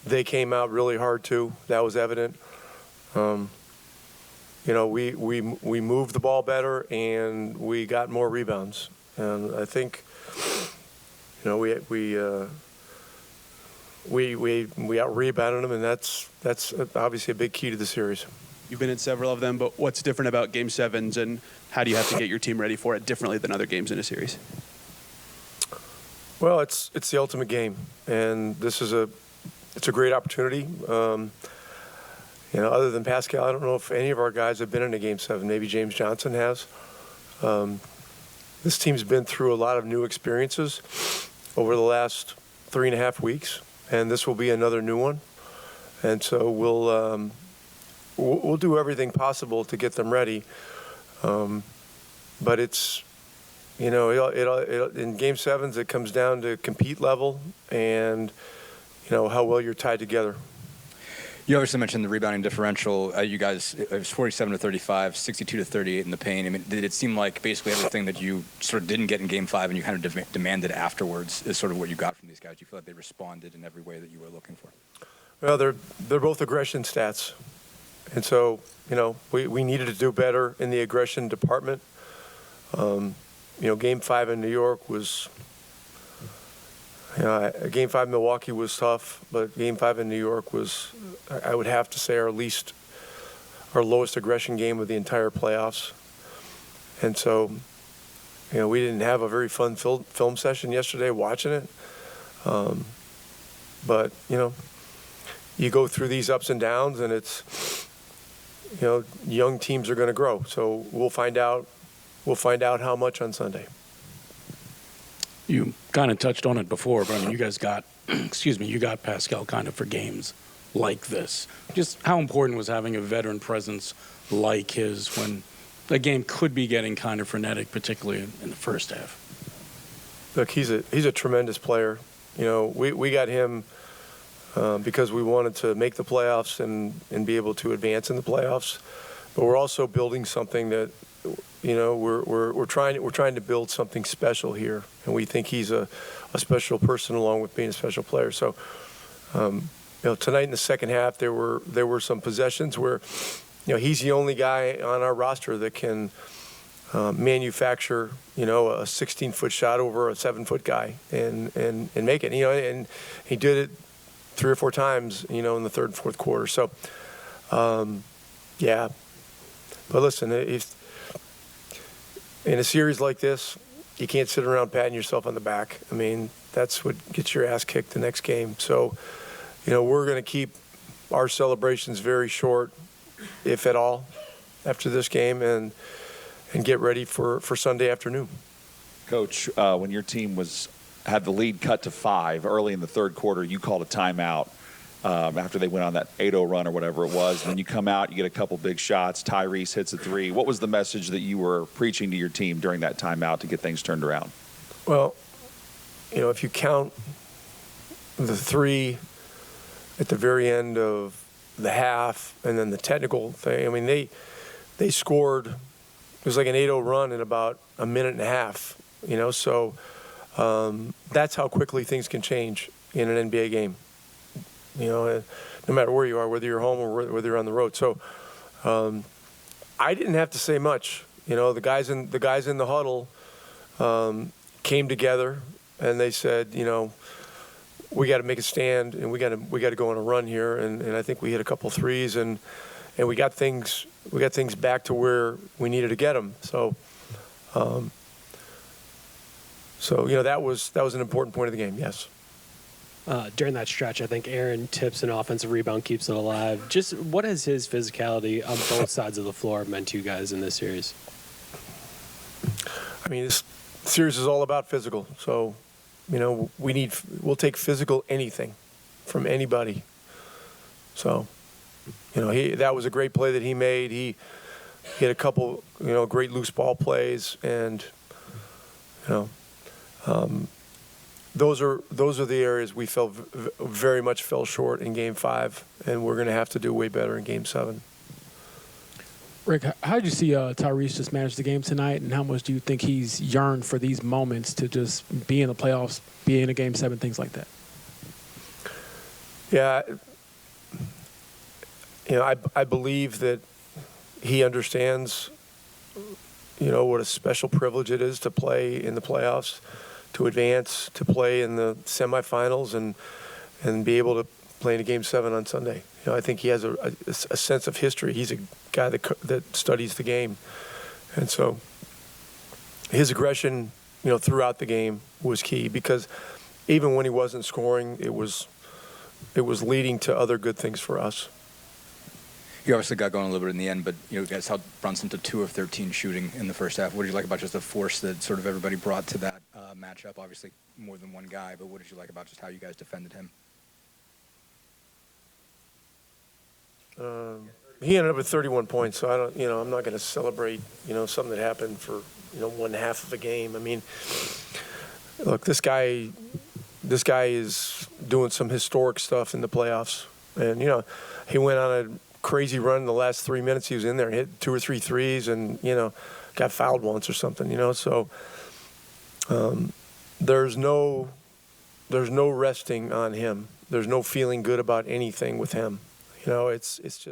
they came out really hard too. That was evident. We moved the ball better and we got more rebounds. And I think, we out rebounded them, and that's obviously a big key to the series. You've been in several of them, but what's different about Game 7s, and how do you have to get your team ready for it differently than other games in a series? Well, it's the ultimate game, and it's a great opportunity. Other than Pascal, I don't know if any of our guys have been in a Game 7. Maybe James Johnson has. This team's been through a lot of new experiences over the last 3.5 weeks, and this will be another new one. And so we'll do everything possible to get them ready. But it's, in Game 7s, it comes down to compete level and, how well you're tied together. You obviously mentioned the rebounding differential. You guys, it was 47-35, 62-38 in the paint. I mean, did it seem like basically everything that you sort of didn't get in Game 5 and you kind of demanded afterwards is sort of what you got from these guys? Do you feel like they responded in every way that you were looking for? Well, they're both aggression stats. And so, we needed to do better in the aggression department. Game 5 in New York was, Game 5 in Milwaukee was tough, but Game 5 in New York was, I would have to say, our lowest aggression game of the entire playoffs. And so, we didn't have a very fun film session yesterday watching it. But, you go through these ups and downs, and it's, young teams are going to grow. So we'll find out how much on Sunday. You kind of touched on it before, but I mean, you guys got, you got Pascal kind of for games like this. Just how important was having a veteran presence like his when the game could be getting kind of frenetic, particularly in the first half? Look, he's a tremendous player. We got him because we wanted to make the playoffs and be able to advance in the playoffs. But we're also building something that, we're trying to build something special here, and we think he's a special person along with being a special player. So, tonight in the second half, there were some possessions where, he's the only guy on our roster that can manufacture, a 16-foot shot over a 7-foot guy and make it. And he did it 3 or 4 times, in the third and fourth quarter. So, yeah. But listen, in a series like this, you can't sit around patting yourself on the back. I mean, that's what gets your ass kicked the next game. So, we're going to keep our celebrations very short, if at all, after this game, and get ready for Sunday afternoon. Coach, when your team had the lead cut to 5 early in the third quarter, you called a timeout after they went on that 8-0 run or whatever it was. And then you come out, you get a couple big shots. Tyrese hits a 3. What was the message that you were preaching to your team during that timeout to get things turned around? Well, if you count the 3 at the very end of the half and then the technical thing, I mean, they scored. It was like an 8-0 run in about a minute and a half, So that's how quickly things can change in an NBA game. No matter where you are, whether you're home or whether you're on the road. So I didn't have to say much. The guys in the huddle came together and they said, we got to make a stand and we got to go on a run here. And I think we hit a couple threes and we got things back to where we needed to get them. So that was an important point of the game. Yes. During that stretch, I think Aaron tips an offensive rebound, keeps it alive. Just what has his physicality on both sides of the floor meant to you guys in this series? I mean, this series is all about physical. So, we'll take physical anything from anybody. So, that was a great play that he made. He had a couple, great loose ball plays, and those are the areas we very much fell short in Game 5, and we're going to have to do way better in Game 7. Rick, how did you see Tyrese just manage the game tonight, and how much do you think he's yearned for these moments to just be in the playoffs, be in a Game 7, things like that? Yeah, I believe that he understands, what a special privilege it is to play in the playoffs, to advance, to play in the semifinals, and be able to play in a Game 7 on Sunday. I think he has a sense of history. He's a guy that studies the game, and so his aggression, throughout the game was key, because even when he wasn't scoring, it was leading to other good things for us. You obviously got going a little bit in the end, but you guys held Brunson to 2 of 13 shooting in the first half. What did you like about just the force that sort of everybody brought to that matchup? Obviously, more than one guy, but what did you like about just how you guys defended him? He ended up with 31 points, so I'm not going to celebrate, something that happened for, one half of a game. I mean, look, this guy is doing some historic stuff in the playoffs, and he went on a crazy run in the last 3 minutes. He was in there and hit 2 or 3 threes, and got fouled once or something. So there's no resting on him. There's no feeling good about anything with him. It's just.